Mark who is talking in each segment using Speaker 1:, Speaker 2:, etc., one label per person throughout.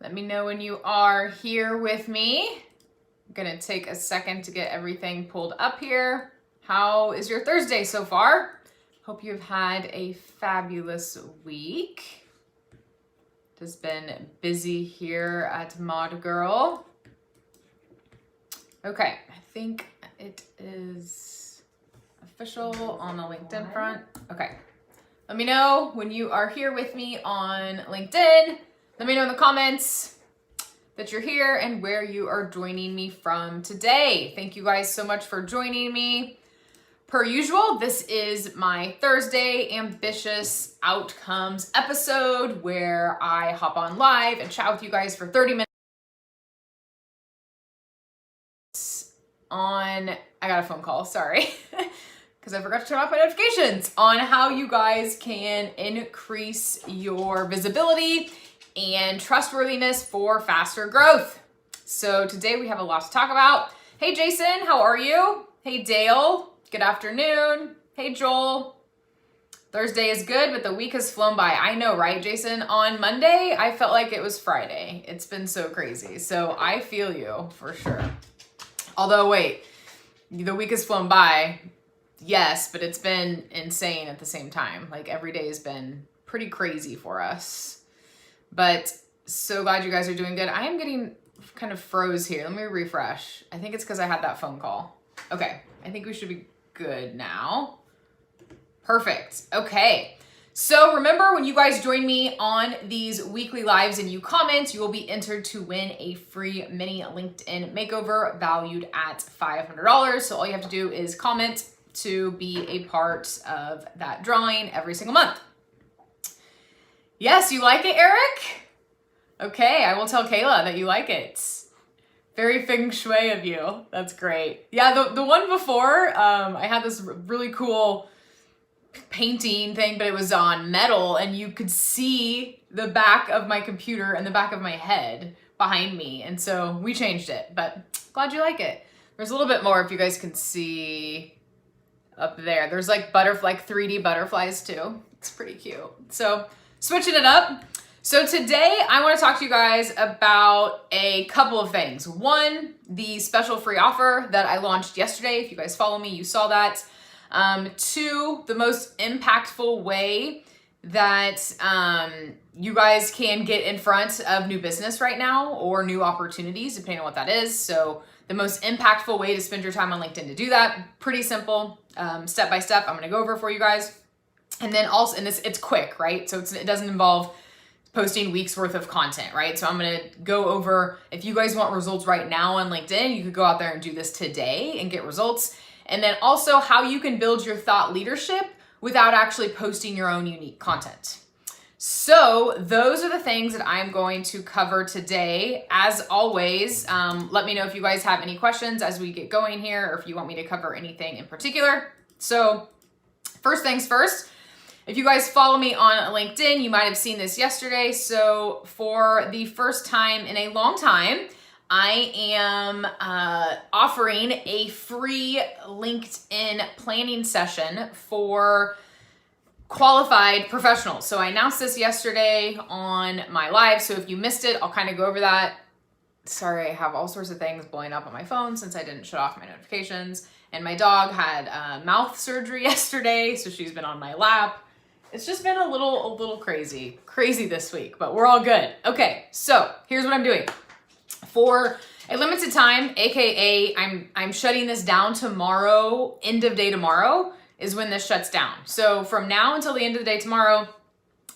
Speaker 1: Let me know when you are here with me. I'm gonna take a second to get everything pulled up here. How is your Thursday so far? Hope you've had a fabulous week. Just been busy here at Mod Girl. Okay, I think it is official on the LinkedIn front. Okay, let me know when you are here with me on LinkedIn. Let me know in the comments that you're here and where you are joining me from today. Thank you guys so much for joining me. Per usual, this is my Thursday Ambitious Outcomes episode where I hop on live and chat with you guys for 30 minutes on, I got a phone call, sorry, because I forgot to turn off my notifications, on how you guys can increase your visibility and trustworthiness for faster growth. So today we have a lot to talk about. Hey Jason, how are you? Hey Dale, good afternoon. Hey Joel. Thursday is good, but the week has flown by. I know, right, Jason? On Monday, I felt like it was Friday. It's been so crazy. So I feel you for sure. Although, wait, the week has flown by. Yes, but it's been insane at the same time. Like every day has been pretty crazy for us. But so glad you guys are doing good. I am getting kind of froze here. Let me refresh. I think it's because I had that phone call. Okay, I think we should be good now. Perfect. Okay. So remember, when you guys join me on these weekly lives and you comment, you will be entered to win a free mini LinkedIn makeover valued at $500. So all you have to do is comment to be a part of that drawing every single month. Yes, you like it, Eric? Okay, I will tell Kayla that you like it. Very feng shui of you. That's great. Yeah, the one before, I had this really cool painting thing, but it was on metal and you could see the back of my computer and the back of my head behind me. And so we changed it, but glad you like it. There's a little bit more if you guys can see up there. There's like 3D butterflies too. It's pretty cute. So switching it up. So today I want to talk to you guys about a couple of things. One, the special free offer that I launched yesterday. If you guys follow me, you saw that. Two, the most impactful way that you guys can get in front of new business right now or new opportunities, depending on what that is. So the most impactful way to spend your time on LinkedIn to do that, pretty simple, step by step. I'm going to go over for you guys. And then also, and it's quick, right? So it doesn't involve posting weeks worth of content, right? So I'm going to go over, if you guys want results right now on LinkedIn, you could go out there and do this today and get results. And then also how you can build your thought leadership without actually posting your own unique content. So those are the things that I'm going to cover today. As always, let me know if you guys have any questions as we get going here, or if you want me to cover anything in particular. So first things first, if you guys follow me on LinkedIn, you might have seen this yesterday. So for the first time in a long time, I am offering a free LinkedIn planning session for qualified professionals. So I announced this yesterday on my live. So if you missed it, I'll kind of go over that. Sorry, I have all sorts of things blowing up on my phone since I didn't shut off my notifications. And my dog had mouth surgery yesterday, so she's been on my lap. It's just been a little crazy this week, but we're all good. Okay, so here's what I'm doing. For a limited time, AKA I'm shutting this down tomorrow, end of day tomorrow is when this shuts down. So from now until the end of the day tomorrow,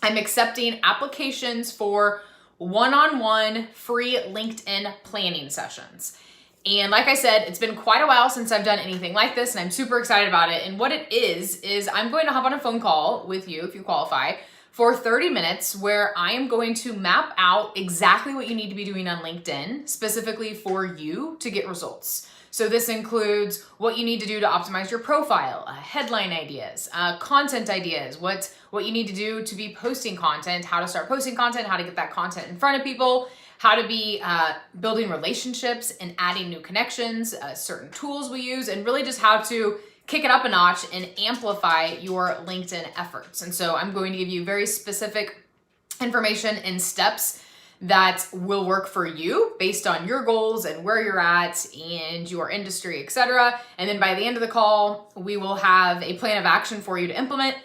Speaker 1: I'm accepting applications for one-on-one free LinkedIn planning sessions. And like I said, it's been quite a while since I've done anything like this, and I'm super excited about it. And what it is I'm going to hop on a phone call with you if you qualify for 30 minutes where I am going to map out exactly what you need to be doing on LinkedIn, specifically for you to get results. So this includes what you need to do to optimize your profile, headline ideas, content ideas, what you need to do to be posting content, how to start posting content, how to get that content in front of people, how to be building relationships and adding new connections, certain tools we use, and really just how to kick it up a notch and amplify your LinkedIn efforts. And so I'm going to give you very specific information and steps that will work for you based on your goals and where you're at and your industry, etc. And then by the end of the call, we will have a plan of action for you to implement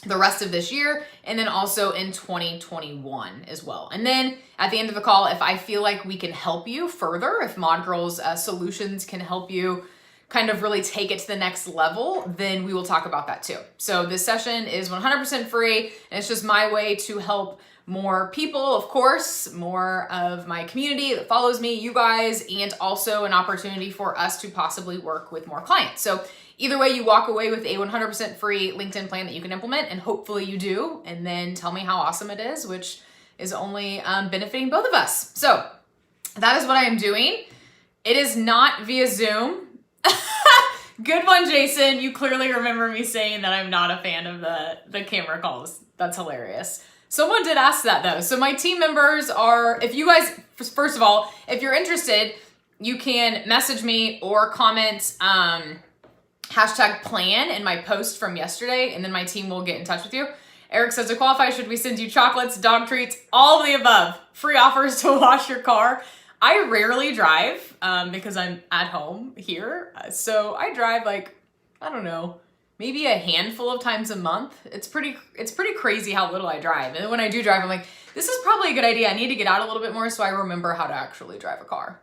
Speaker 1: the rest of this year, and then also in 2021 as well. And then at the end of the call, if I feel like we can help you further, if Mod Girls solutions can help you kind of really take it to the next level, then we will talk about that too. So this session is 100% free, and it's just my way to help more people, of course, more of my community that follows me, you guys, and also an opportunity for us to possibly work with more clients. So either way, you walk away with a 100% free LinkedIn plan that you can implement, and hopefully you do, and then tell me how awesome it is, which is only benefiting both of us. So that is what I am doing. It is not via Zoom. Good one, Jason. You clearly remember me saying that I'm not a fan of the camera calls. That's hilarious. Someone did ask that though. So my team members are, if you guys, first of all, if you're interested, you can message me or comment hashtag plan in my post from yesterday, and then my team will get in touch with you. Eric says, to qualify, should we send you chocolates, dog treats, all of the above? Free offers to wash your car. I rarely drive because I'm at home here. So I drive like, I don't know, maybe a handful of times a month. It's pretty crazy how little I drive. And when I do drive, I'm like, this is probably a good idea. I need to get out a little bit more so I remember how to actually drive a car.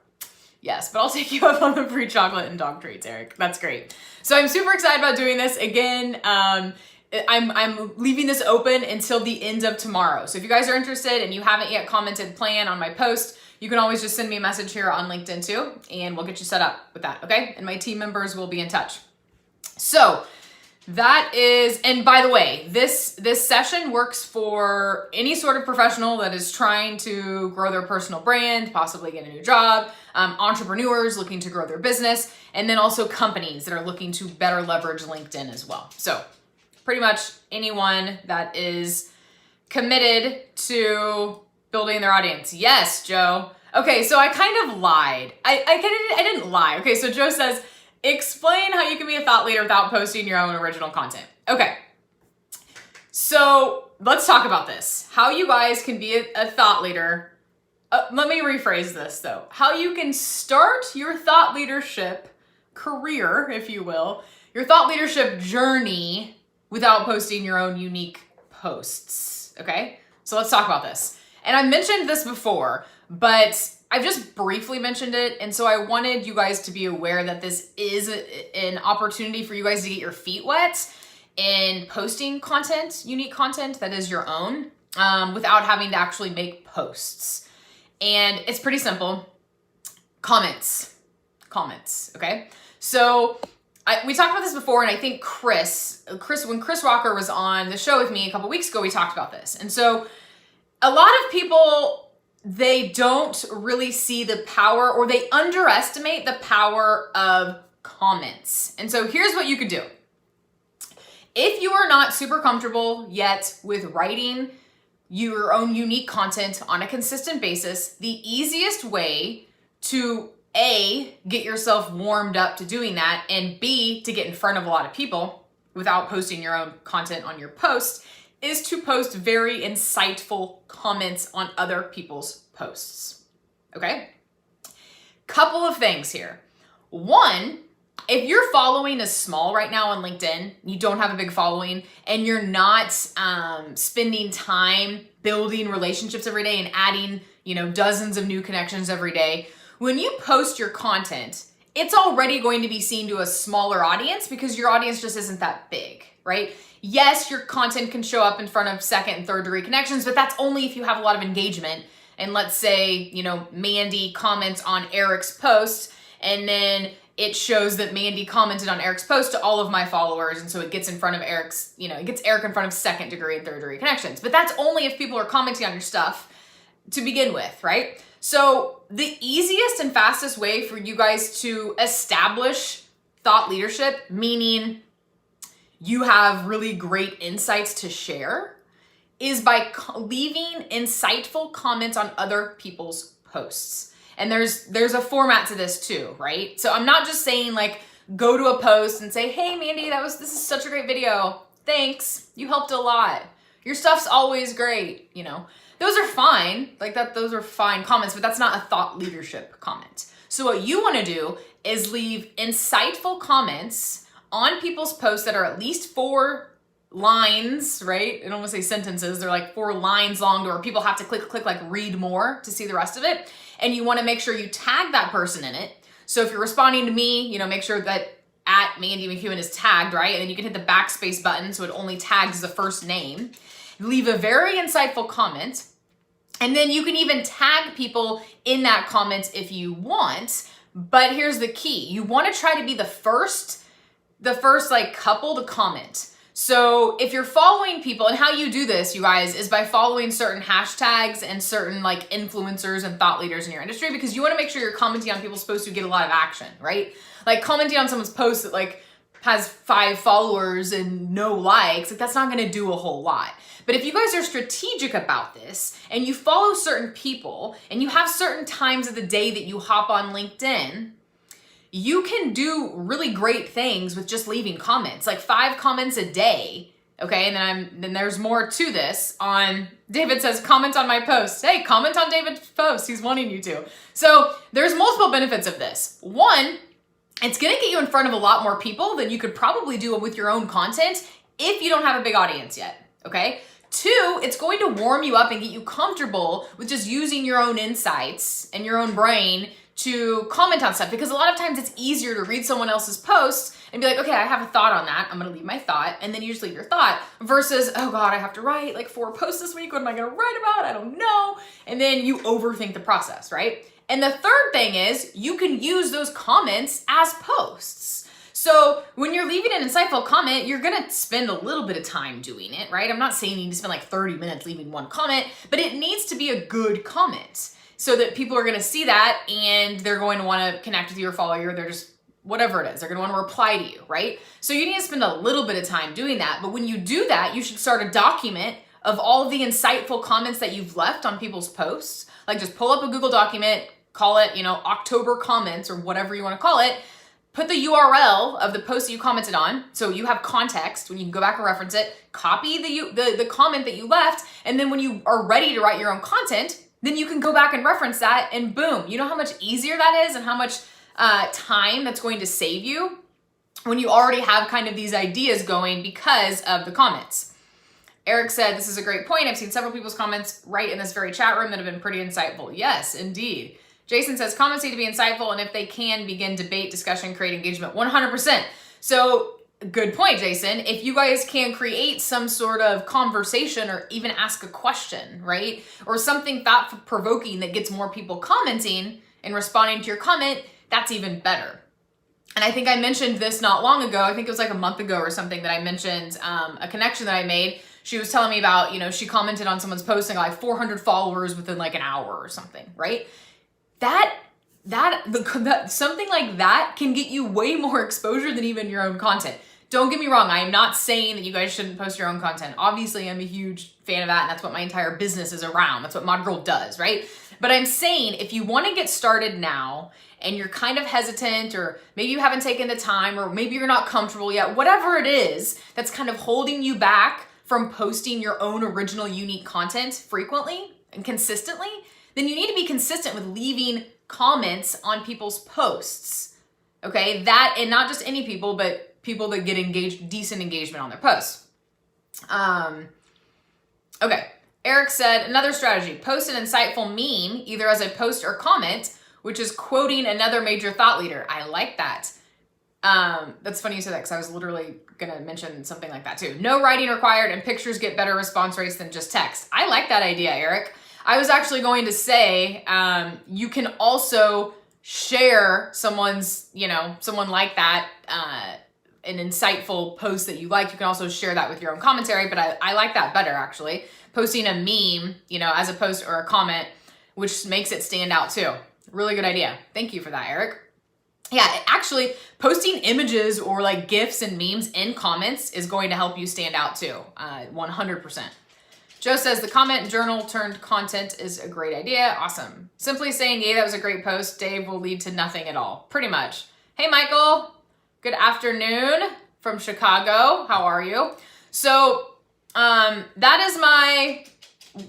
Speaker 1: Yes, but I'll take you up on the free chocolate and dog treats, Eric. That's great. So I'm super excited about doing this. Again, I'm leaving this open until the end of tomorrow. So if you guys are interested and you haven't yet commented plan on my post, you can always just send me a message here on LinkedIn too, and we'll get you set up with that, okay? And my team members will be in touch. So that is, and by the way, this session works for any sort of professional that is trying to grow their personal brand, possibly get a new job, entrepreneurs looking to grow their business, and then also companies that are looking to better leverage LinkedIn as well. So pretty much anyone that is committed to building their audience. Yes, Joe. Okay, so I kind of lied. I didn't lie. Okay, so Joe says, explain how you can be a thought leader without posting your own original content. Okay, so let's talk about this. How you guys can be a thought leader. Let me rephrase this though. How you can start your thought leadership career, if you will, your thought leadership journey without posting your own unique posts. Okay, so let's talk about this. And I mentioned this before, but I've just briefly mentioned it. And so I wanted you guys to be aware that this is an opportunity for you guys to get your feet wet in posting content, unique content that is your own, without having to actually make posts. And it's pretty simple. Comments, okay? So we talked about this before, and I think Chris, when Chris Rocker was on the show with me a couple weeks ago, we talked about this. And so a lot of people, they don't really see the power, or they underestimate the power of comments. And so here's what you could do. If you are not super comfortable yet with writing your own unique content on a consistent basis, the easiest way to A, get yourself warmed up to doing that, and B, to get in front of a lot of people without posting your own content on your post, is to post very insightful comments on other people's posts, okay? Couple of things here. One, if your following is small right now on LinkedIn, you don't have a big following, and you're not spending time building relationships every day and adding, dozens of new connections every day, when you post your content, it's already going to be seen to a smaller audience because your audience just isn't that big, right? Yes, your content can show up in front of second and third degree connections, but that's only if you have a lot of engagement. And let's say, Mandy comments on Eric's post, and then it shows that Mandy commented on Eric's post to all of my followers. And so it gets in front of Eric's, it gets Eric in front of second degree and third degree connections. But that's only if people are commenting on your stuff to begin with, right? So the easiest and fastest way for you guys to establish thought leadership, meaning you have really great insights to share, is by leaving insightful comments on other people's posts. And there's a format to this too, right? So I'm not just saying like, go to a post and say, hey Mandy, this is such a great video. Thanks, you helped a lot. Your stuff's always great, those are fine. Like those are fine comments, but that's not a thought leadership comment. So what you want to do is leave insightful comments on people's posts that are at least 4 lines, right? I don't want to say sentences. They're like 4 lines long, or people have to click like read more to see the rest of it. And you want to make sure you tag that person in it. So if you're responding to me, you know, make sure that at Mandy McEwen is tagged, right? And then you can hit the backspace button so it only tags the first name. Leave a very insightful comment. And then you can even tag people in that comment if you want. But here's the key. You want to try to be the first like couple to comment. So if you're following people, and how you do this, you guys, is by following certain hashtags and certain like influencers and thought leaders in your industry, because you want to make sure you're commenting on people's posts who get a lot of action, right? Like commenting on someone's post that like has 5 followers and no likes, like that's not going to do a whole lot. But if you guys are strategic about this and you follow certain people and you have certain times of the day that you hop on LinkedIn, you can do really great things with just leaving comments, like 5 comments a day. Okay, and then there's more to this. On David says, comment on my post. Hey, comment on David's post. He's wanting you to. So there's multiple benefits of this. One, it's gonna get you in front of a lot more people than you could probably do with your own content if you don't have a big audience yet, okay? 2, it's going to warm you up and get you comfortable with just using your own insights and your own brain to comment on stuff, because a lot of times it's easier to read someone else's post and be like, okay, I have a thought on that. I'm gonna leave my thought, and then you just leave your thought, versus, oh God, I have to write like 4 posts this week. What am I gonna write about? I don't know. And then you overthink the process, right? And the third thing is you can use those comments as posts. So when you're leaving an insightful comment, you're gonna spend a little bit of time doing it, right? I'm not saying you need to spend like 30 minutes leaving one comment, but it needs to be a good comment so that people are gonna see that and they're going to wanna connect with you or follow you, or they're just, whatever it is, they're gonna wanna reply to you, right? So you need to spend a little bit of time doing that, but when you do that, you should start a document of all the insightful comments that you've left on people's posts. Like just pull up a Google document, call it, you know, October comments or whatever you wanna call it. Put the URL of the post that you commented on, so you have context when you can go back and reference it. Copy the comment that you left, and then when you are ready to write your own content, then you can go back and reference that, and boom. You know how much easier that is and how much time that's going to save you when you already have kind of these ideas going because of the comments. Eric said, this is a great point. I've seen several people's comments right in this very chat room that have been pretty insightful. Yes, indeed. Jason says, comments need to be insightful, and if they can, begin debate, discussion, create engagement. 100%. So good point, Jason. If you guys can create some sort of conversation or even ask a question, right? Or something thought-provoking that gets more people commenting and responding to your comment, that's even better. And I think I mentioned this not long ago. I think it was like a month ago or something that I mentioned a connection that I made. She was telling me about, you know, she commented on someone's post and got like 400 followers within like an hour or something, right? Something like that can get you way more exposure than even your own content. Don't get me wrong. I am not saying that you guys shouldn't post your own content. Obviously, I'm a huge fan of that, and that's what my entire business is around. That's what Mod Girl does, right? But I'm saying if you want to get started now and you're kind of hesitant, or maybe you haven't taken the time, or maybe you're not comfortable yet, whatever it is that's kind of holding you back from posting your own original unique content frequently and consistently, then you need to be consistent with leaving comments on people's posts, okay? That, and not just any people, but people that get decent engagement on their posts. Okay, Eric said, another strategy, post an insightful meme, either as a post or comment, which is quoting another major thought leader. I like that. That's funny you said that, because I was literally gonna mention something like that too. No writing required, and pictures get better response rates than just text. I like that idea, Eric. I was actually going to say, you can also share someone's, you know, someone like that, an insightful post that you like. You can also share that with your own commentary, but I like that better, actually. Posting a meme, you know, as a post or a comment, which makes it stand out too. Really good idea. Thank you for that, Eric. Yeah, actually, posting images or like GIFs and memes in comments is going to help you stand out too, 100%. Joe says, the comment journal turned content is a great idea. Awesome. Simply saying, yay, that was a great post, Dave, will lead to nothing at all. Pretty much. Hey, Michael. Good afternoon from Chicago. How are you? So that is my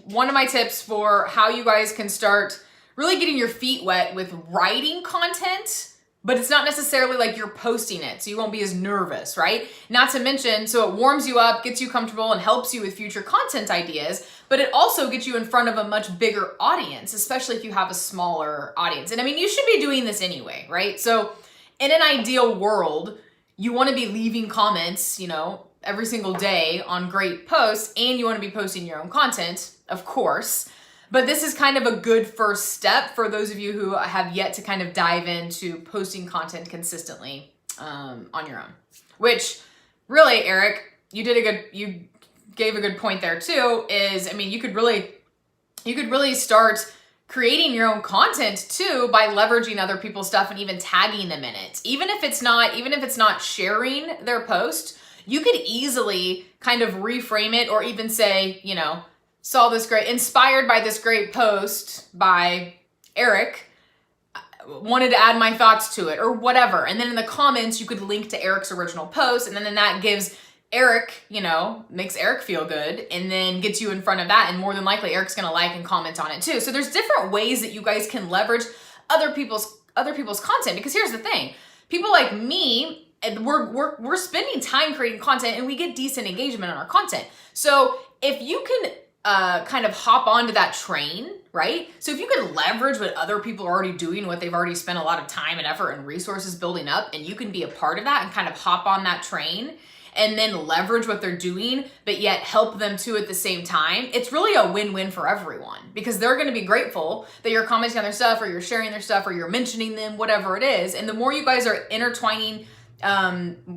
Speaker 1: one of my tips for how you guys can start really getting your feet wet with writing content, but it's not necessarily like you're posting it, so you won't be as nervous, right? Not to mention, so it warms you up, gets you comfortable, and helps you with future content ideas, but it also gets you in front of a much bigger audience, especially if you have a smaller audience. And I mean, you should be doing this anyway, right? So in an ideal world, you want to be leaving comments, you know, every single day on great posts, and you want to be posting your own content, of course. But this is kind of a good first step for those of you who have yet to kind of dive into posting content consistently on your own. Which really, Eric, you gave a good point there too, is, I mean, you could really start creating your own content too by leveraging other people's stuff and even tagging them in it. Even if it's not sharing their post, you could easily kind of reframe it, or even say, you know, inspired by this great post by Eric, wanted to add my thoughts to it, or whatever. And then in the comments, you could link to Eric's original post, and then that gives Eric, you know, makes Eric feel good, and then gets you in front of that, and more than likely Eric's gonna like and comment on it too. So there's different ways that you guys can leverage other people's content, because here's the thing, people like me, we're spending time creating content, and we get decent engagement on our content. So if you can kind of hop onto that train, right? So if you can leverage what other people are already doing, what they've already spent a lot of time and effort and resources building up, and you can be a part of that and kind of hop on that train and then leverage what they're doing, but yet help them too at the same time, it's really a win-win for everyone, because they're going to be grateful that you're commenting on their stuff, or you're sharing their stuff, or you're mentioning them, whatever it is. And the more you guys are intertwining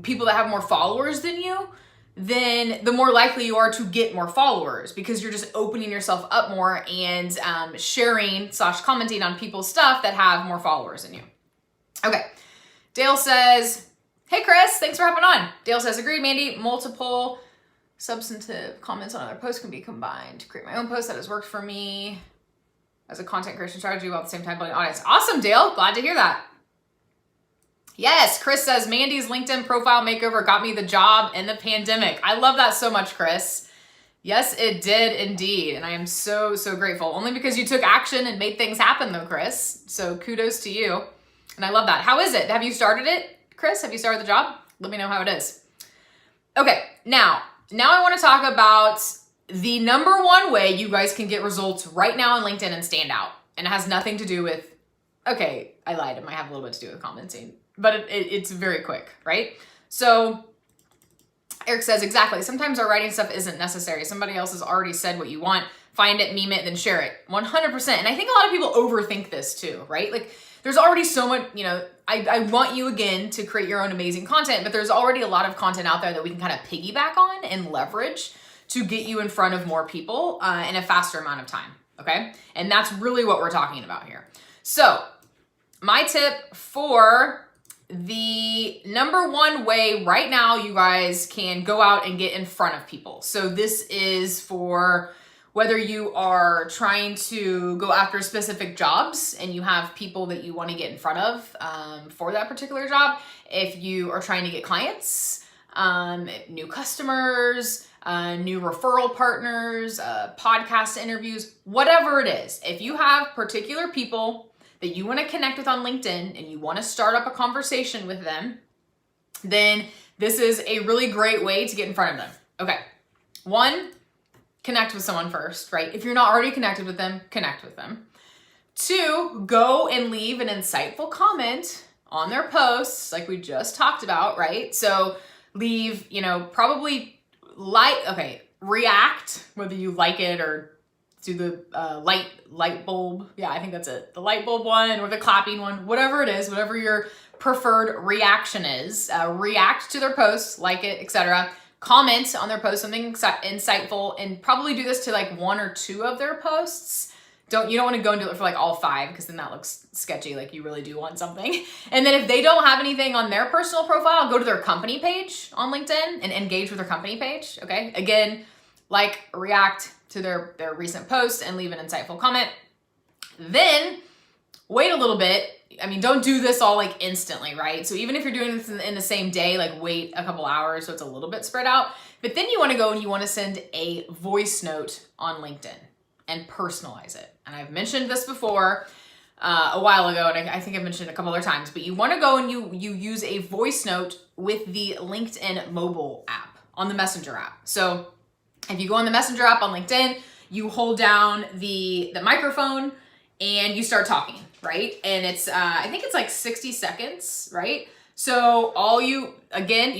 Speaker 1: people that have more followers than you, then the more likely you are to get more followers, because you're just opening yourself up more and sharing / commenting on people's stuff that have more followers than you. Okay. Dale says, hey Chris, thanks for hopping on. Dale says, agreed, Mandy. Multiple substantive comments on other posts can be combined to create my own post that has worked for me as a content creation strategy while at the same time building an audience. Awesome, Dale. Glad to hear that. Yes, Chris says, Mandy's LinkedIn profile makeover got me the job in the pandemic. I love that so much, Chris. Yes, it did indeed. And I am so, so grateful. Only because you took action and made things happen though, Chris. So kudos to you. And I love that. How is it? Have you started it, Chris? Have you started the job? Let me know how it is. Okay, now I want to talk about the number one way you guys can get results right now on LinkedIn and stand out. And it has nothing to do with, okay, I lied. It might have a little bit to do with commenting. But it's very quick, right? So Eric says, exactly. Sometimes our writing stuff isn't necessary. Somebody else has already said what you want. Find it, meme it, then share it. 100%. And I think a lot of people overthink this too, right? Like there's already so much, you know, I want you again to create your own amazing content, but there's already a lot of content out there that we can kind of piggyback on and leverage to get you in front of more people in a faster amount of time, okay? And that's really what we're talking about here. So my tip for the number one way right now you guys can go out and get in front of people. So this is for whether you are trying to go after specific jobs and you have people that you want to get in front of for that particular job. If you are trying to get clients, new customers, new referral partners, podcast interviews, whatever it is. If you have particular people that you want to connect with on LinkedIn and you want to start up a conversation with them, then this is a really great way to get in front of them. Okay. 1, connect with someone first, right? If you're not already connected with them, connect with them. 2, go and leave an insightful comment on their posts like we just talked about, right? So leave, you know, probably react, whether you like it or do the light bulb. Yeah, I think that's it. The light bulb one or the clapping one, whatever it is, whatever your preferred reaction is. React to their posts, like it, etc. Comment on their post, something insightful, and probably do this to like 1 or 2 of their posts. You don't want to go and do it for like all 5, because then that looks sketchy, like you really do want something. And then if they don't have anything on their personal profile, go to their company page on LinkedIn and engage with their company page, okay? Again, like, react to their recent post and leave an insightful comment. Then wait a little bit. I mean, don't do this all like instantly, right? So even if you're doing this in the same day, like wait a couple hours so it's a little bit spread out. But then you want to go and you want to send a voice note on LinkedIn. and personalize it. And I've mentioned this before a while ago, and I think I've mentioned it a couple other times, but you want to go and you use a voice note with the LinkedIn mobile app on the Messenger app. So if you go on the Messenger app on LinkedIn, you hold down the microphone and you start talking, right? And it's, I think it's like 60 seconds, right? So you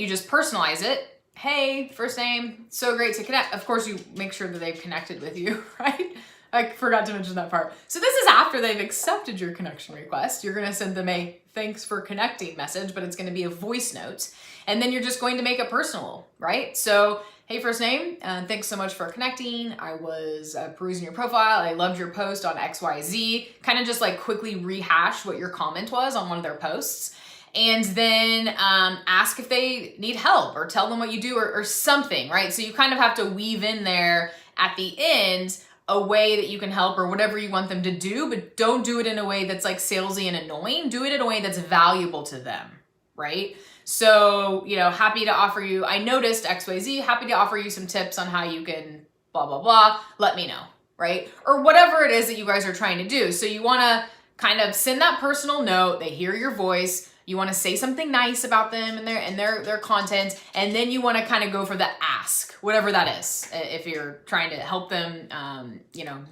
Speaker 1: just personalize it. Hey, first name, so great to connect. Of course, you make sure that they've connected with you, right? I forgot to mention that part. So this is after they've accepted your connection request. You're gonna send them a thanks for connecting message, but it's gonna be a voice note. And then you're just going to make it personal, right? So, hey, first name, thanks so much for connecting. I was perusing your profile. I loved your post on XYZ. Kind of just like quickly rehash what your comment was on one of their posts. And then ask if they need help or tell them what you do or something, right? So you kind of have to weave in there at the end a way that you can help or whatever you want them to do, but don't do it in a way that's like salesy and annoying. Do it in a way that's valuable to them, right? So, happy to offer you, I noticed XYZ, happy to offer you some tips on how you can blah, blah, blah, let me know, right? Or whatever it is that you guys are trying to do. So you want to kind of send that personal note, they hear your voice, you want to say something nice about them and their content, and then you want to kind of go for the ask, whatever that is. If you're trying to help them,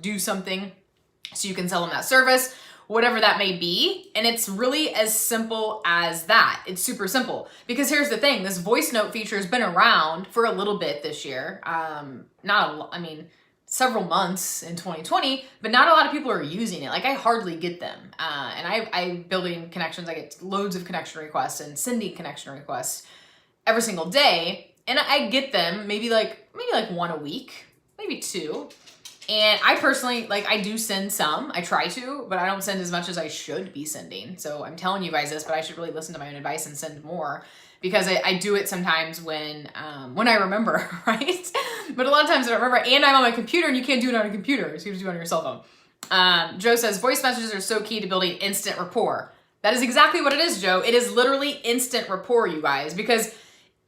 Speaker 1: do something so you can sell them that service, whatever that may be. And it's really as simple as that. It's super simple because here's the thing, this voice note feature has been around for a little bit this year. Several months in 2020, but not a lot of people are using it. Like I hardly get them. And I'm building connections. I get loads of connection requests and sending connection requests every single day. And I get them maybe like one a week, maybe two. And I personally, I do send some, I try to, but I don't send as much as I should be sending. So I'm telling you guys this, but I should really listen to my own advice and send more because I do it sometimes when I remember, right? But a lot of times I don't remember and I'm on my computer and you can't do it on a computer. So you have to do it on your cell phone. Joe says, voice messages are so key to building instant rapport. That is exactly what it is, Joe. It is literally instant rapport, you guys, because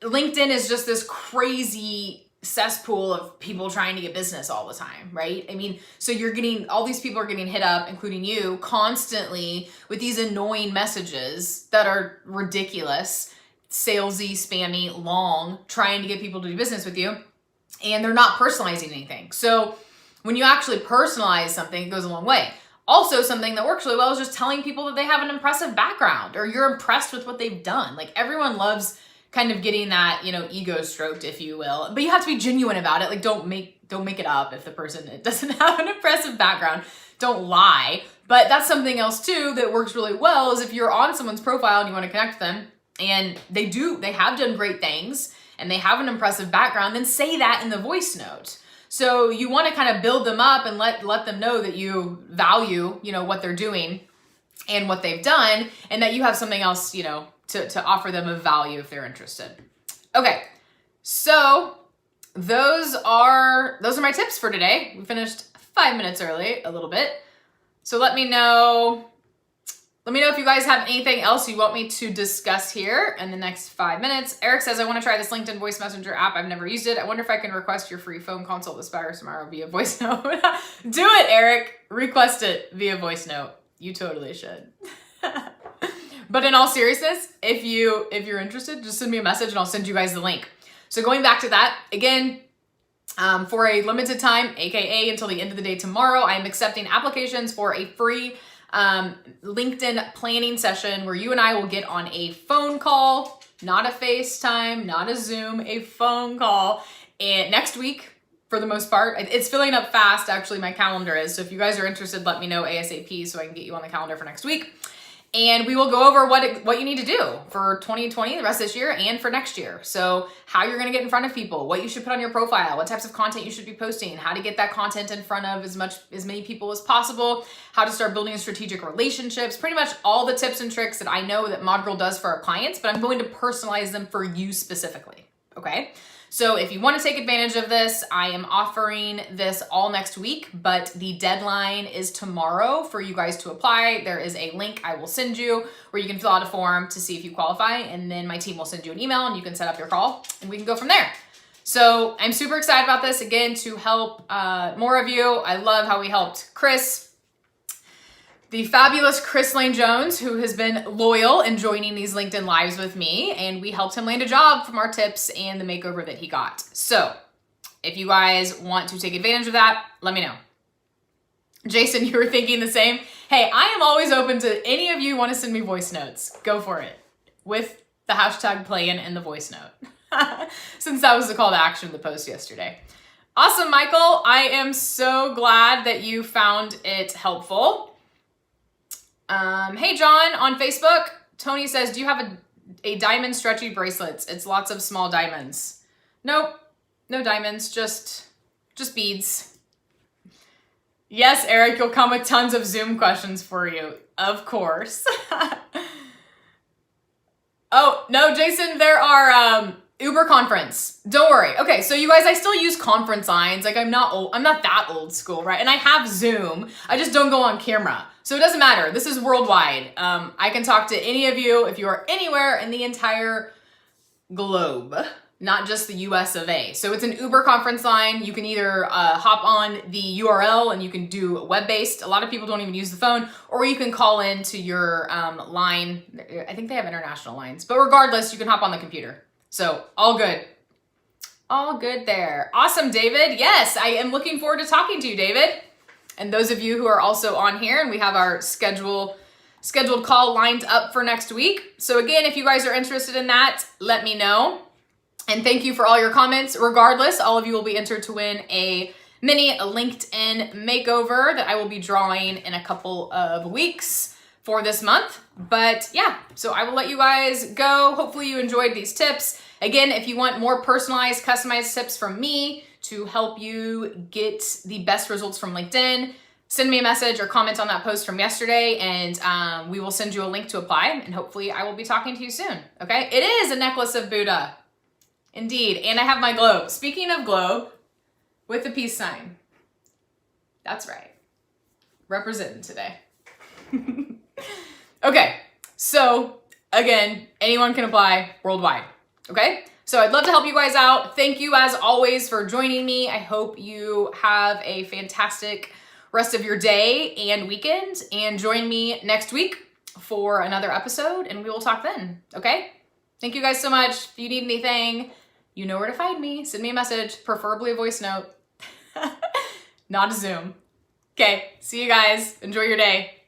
Speaker 1: LinkedIn is just this crazy cesspool of people trying to get business all the time, right? So all these people are getting hit up, including you, constantly with these annoying messages that are ridiculous, salesy, spammy, long, trying to get people to do business with you, and they're not personalizing anything. So when you actually personalize something, it goes a long way. Also, something that works really well is just telling people that they have an impressive background or you're impressed with what they've done. Like everyone loves kind of getting that, ego stroked, if you will, but you have to be genuine about it. Like don't make it up if the person doesn't have an impressive background. Don't lie. But that's something else too that works really well is if you're on someone's profile and you want to connect with them and they have done great things and they have an impressive background, then say that in the voice note. So you want to kind of build them up and let them know that you value, what they're doing and what they've done and that you have something else, to offer them of value if they're interested. Okay, so those are my tips for today. We finished 5 minutes early, a little bit. So let me know if you guys have anything else you want me to discuss here in the next 5 minutes. Eric says, I want to try this LinkedIn voice messenger app. I've never used it. I wonder if I can request your free phone consult with Spires tomorrow via voice note. Do it, Eric. Request it via voice note. You totally should. But in all seriousness, if you're interested, just send me a message and I'll send you guys the link. So going back to that, again, for a limited time, aka until the end of the day tomorrow, I am accepting applications for a free LinkedIn planning session where you and I will get on a phone call, not a FaceTime, not a Zoom, a phone call. And next week, for the most part, it's filling up fast, actually, my calendar is. So if you guys are interested, let me know ASAP so I can get you on the calendar for next week. And we will go over what you need to do for 2020, the rest of this year, and for next year. So how you're going to get in front of people, what you should put on your profile, what types of content you should be posting, how to get that content in front of as many people as possible, how to start building strategic relationships, pretty much all the tips and tricks that I know that Mod Girl does for our clients, but I'm going to personalize them for you specifically, okay? So if you want to take advantage of this, I am offering this all next week, but the deadline is tomorrow for you guys to apply. There is a link I will send you where you can fill out a form to see if you qualify, and then my team will send you an email and you can set up your call and we can go from there. So I'm super excited about this, again, to help more of you. I love how we helped Chris, the fabulous Chris Lane Jones, who has been loyal in joining these LinkedIn Lives with me, and we helped him land a job from our tips and the makeover that he got. So if you guys want to take advantage of that, let me know. Jason, you were thinking the same? Hey, I am always open to any of you who want to send me voice notes. Go for it. With the hashtag playing in the voice note. Since that was the call to action of the post yesterday. Awesome, Michael. I am so glad that you found it helpful. Hey, John, on Facebook, Tony says, do you have a diamond stretchy bracelets? It's lots of small diamonds. Nope, no diamonds, just beads. Yes, Eric, you'll come with tons of Zoom questions for you. Of course. Oh, no, Jason, there are Uber conference. Don't worry. Okay, so you guys, I still use conference lines. Like, I'm not that old school, right? And I have Zoom. I just don't go on camera. So it doesn't matter. This is worldwide. I can talk to any of you if you are anywhere in the entire globe, not just the US of A. So it's an Uber conference line. You can either hop on the URL and you can do web-based. A lot of people don't even use the phone, or you can call into your line. I think they have international lines, but regardless, you can hop on the computer. So all good. All good there. Awesome, David. Yes, I am looking forward to talking to you, David. And those of you who are also on here, and we have our scheduled call lined up for next week. So again, if you guys are interested in that, let me know. And thank you for all your comments. Regardless, all of you will be entered to win a mini LinkedIn makeover that I will be drawing in a couple of weeks for this month. But yeah, so I will let you guys go. Hopefully you enjoyed these tips. Again, if you want more personalized, customized tips from me to help you get the best results from LinkedIn, send me a message or comment on that post from yesterday, and we will send you a link to apply, and hopefully I will be talking to you soon, okay? It is a necklace of Buddha. Indeed, and I have my globe. Speaking of globe, with the peace sign. That's right. Representing today. Okay, so again, anyone can apply worldwide, okay? So I'd love to help you guys out. Thank you as always for joining me. I hope you have a fantastic rest of your day and weekend, and join me next week for another episode, and we will talk then, okay? Thank you guys so much. If you need anything, you know where to find me. Send me a message, preferably a voice note, not a Zoom. Okay, see you guys. Enjoy your day.